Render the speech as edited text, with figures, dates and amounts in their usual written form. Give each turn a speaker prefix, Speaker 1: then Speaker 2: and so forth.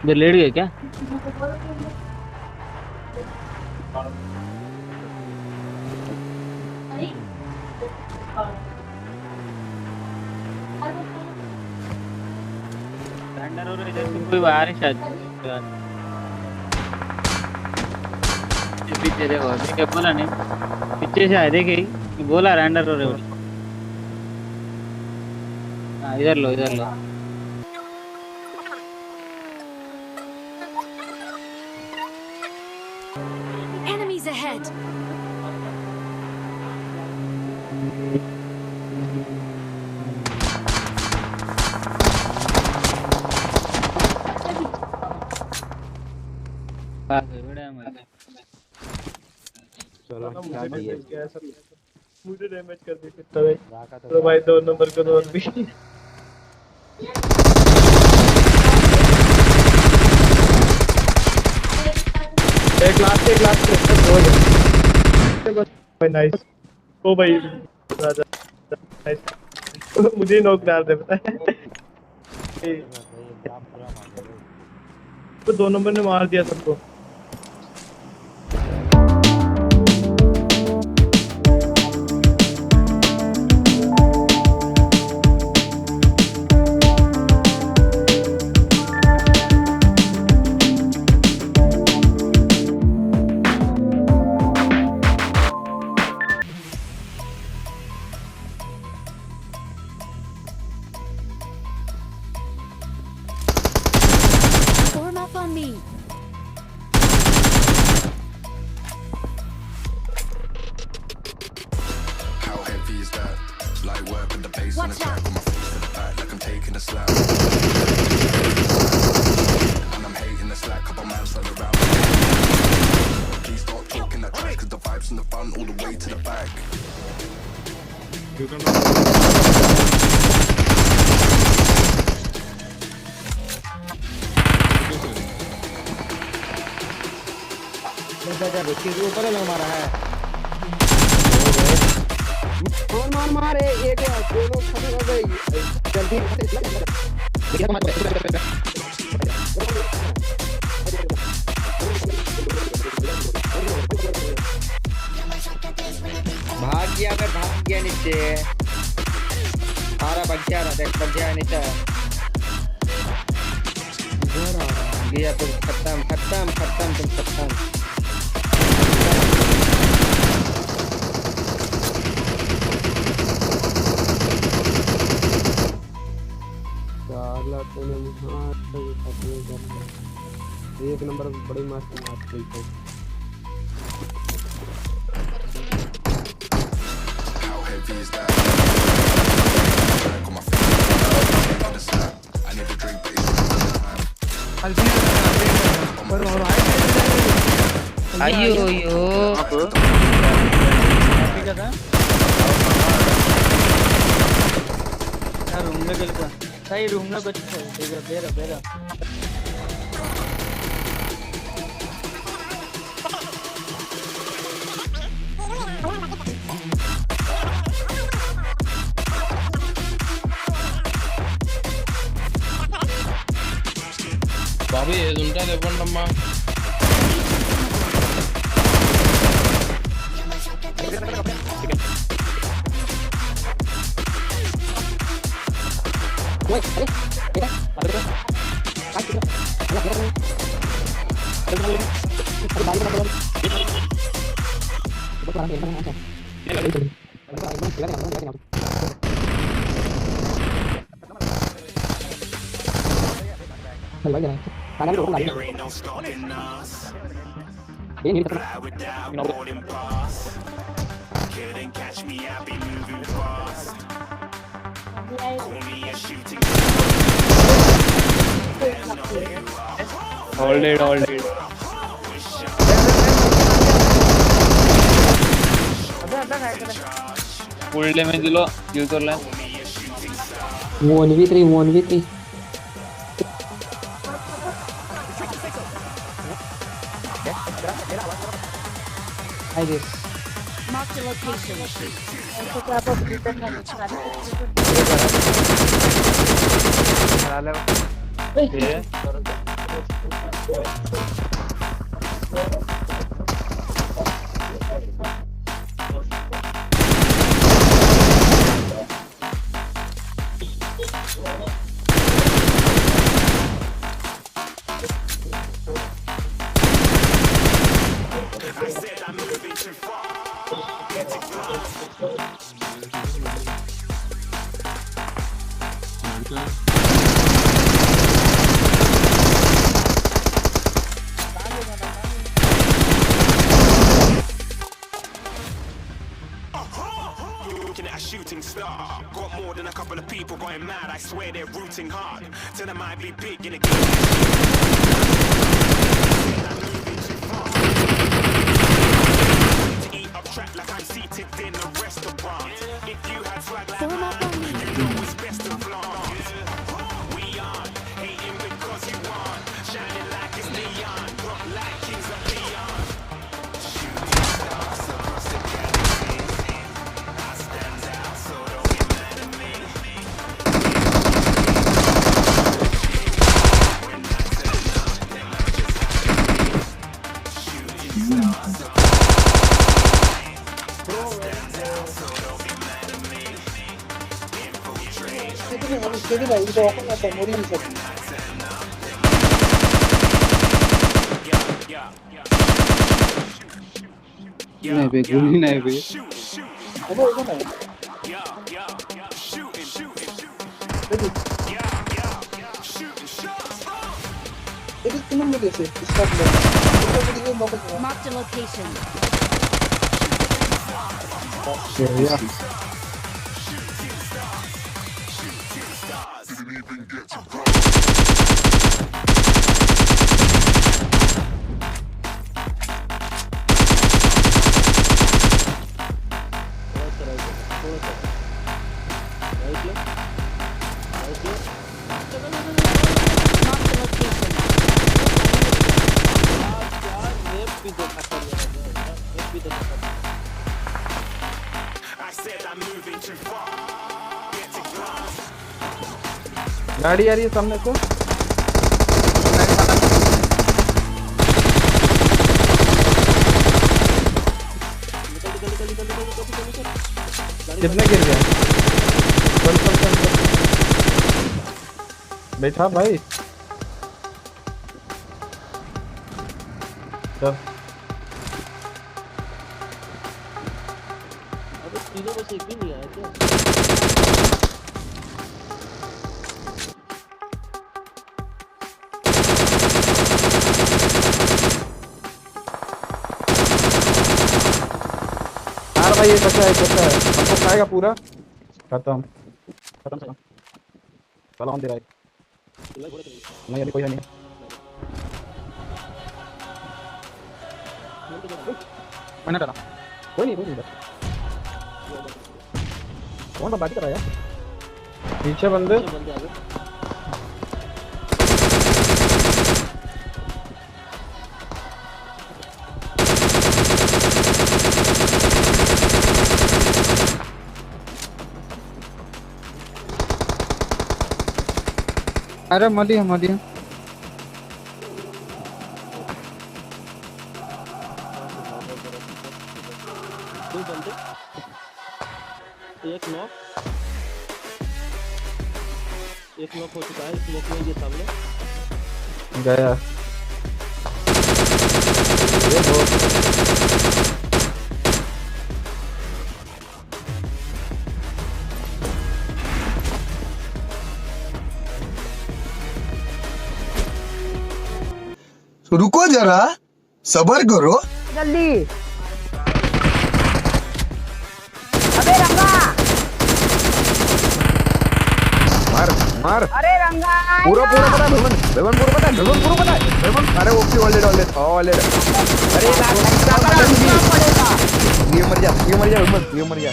Speaker 1: इधर लेट गए क्या? सरेंडर हो रहा है, इधर से कोई बाहर है शायद। पीछे देखो, देखे बोला नहीं, पीछे से आए देखे ही बोला रैंडर हो रहे बोले। हाँ इधर लो इधर लो।
Speaker 2: Enemies ahead!
Speaker 1: भाग गए बड़े हमारे।
Speaker 3: चलो क्या किए
Speaker 4: मुझे डैमेज कर दी कितना भाई। तो भाई 2 नंबर को तो और भी एक लास्ट हो गया बस भाई। नाइस ओ भाई राजा, नाइस। मुझे नॉक डाल दे पता है। तो 2 नंबर ने मार दिया सबको।
Speaker 2: Form up on me!
Speaker 5: How heavy is that? Light work with the pace on the
Speaker 2: Watch
Speaker 5: track,
Speaker 2: out!
Speaker 5: with my feet to the back like I'm taking a slap. And I'm hating the slack, couple man slide around. Please stop talking that trash, cause the vibes in the front all the way to the back.
Speaker 3: ऊपर लग मारा है।
Speaker 6: मार मार एक दोनों खत्म हो गई जल्दी। भाग गया नीचे। सारा बच गया देख, बच गया नीचे। गया तो खत्म तुम खत्म। एक नंबर बड़ी मस्त मार गई।
Speaker 5: How heavy is that? Track on my feet to the back, taking a slap. I need a drink, but it's
Speaker 1: अयो यो रूम में गेल सही रूम में बच बेरा बेरा
Speaker 3: బాబు ఏది ఉంటే అది ఇవ్వండి అమ్మా.
Speaker 5: There ain't no stopping us. Fly without boarding pass. Couldn't catch me, I be moving fast. Call me a shooting
Speaker 1: Hold it full damage दिलो किल करला
Speaker 6: 1v3 I guess
Speaker 2: Mark the location.
Speaker 1: ये
Speaker 5: I said I'm moving too far. Getting close. Looking at a shooting star. Got more than a couple of people going mad. I swear they're rooting hard. Tell them I'd be big in a game. I'm moving too far. To eat up track like I'm seated in a restaurant. If you had swag like
Speaker 2: Form up on me.
Speaker 5: you know it's best to flaunt. We aren't hating because you want. Shining like it's neon. Rock like kings of Leon. Shooting stars across the galaxy. I stand out, so don't get mad at me. When I turn up, then I just have to be. Shooting stars across I stand out, so don't get mad at me. Infiltrate.
Speaker 6: 세계가 이거 혼났다 머리에서
Speaker 3: नहीं बे गोली नहीं बे
Speaker 6: 이거 이거네. 이거 쓰는 거 됐어. 스타트로. 이거 먹어 줘.
Speaker 2: Marked a location. Marked a location.
Speaker 5: I said I'm moving too far. Getting close.
Speaker 3: गाड़ी आ रही है सामने को कितने गिर गया चल बैठा भाई चल यार भाई ये बचा है हमको खाएगा पूरा खत्म खत्म चलो हम दे रहा है नहीं अभी कोई है नहीं मैंने डरा कोई नहीं कौन सा बात कर रहा है यार पीछे बंदे अरे मलिया
Speaker 7: एक नॉक हो चुका है स्मोक में ये सामने
Speaker 3: गया ये बहुत
Speaker 8: रुको जरा सबर करो
Speaker 6: जल्दी अबे रंगा
Speaker 3: मार
Speaker 6: अरे रंगा
Speaker 3: पूरा पता है भवन पूरा पता है भवन अरे ओपी ऑलरेडी अरे ये मर जा भवन ये मर जा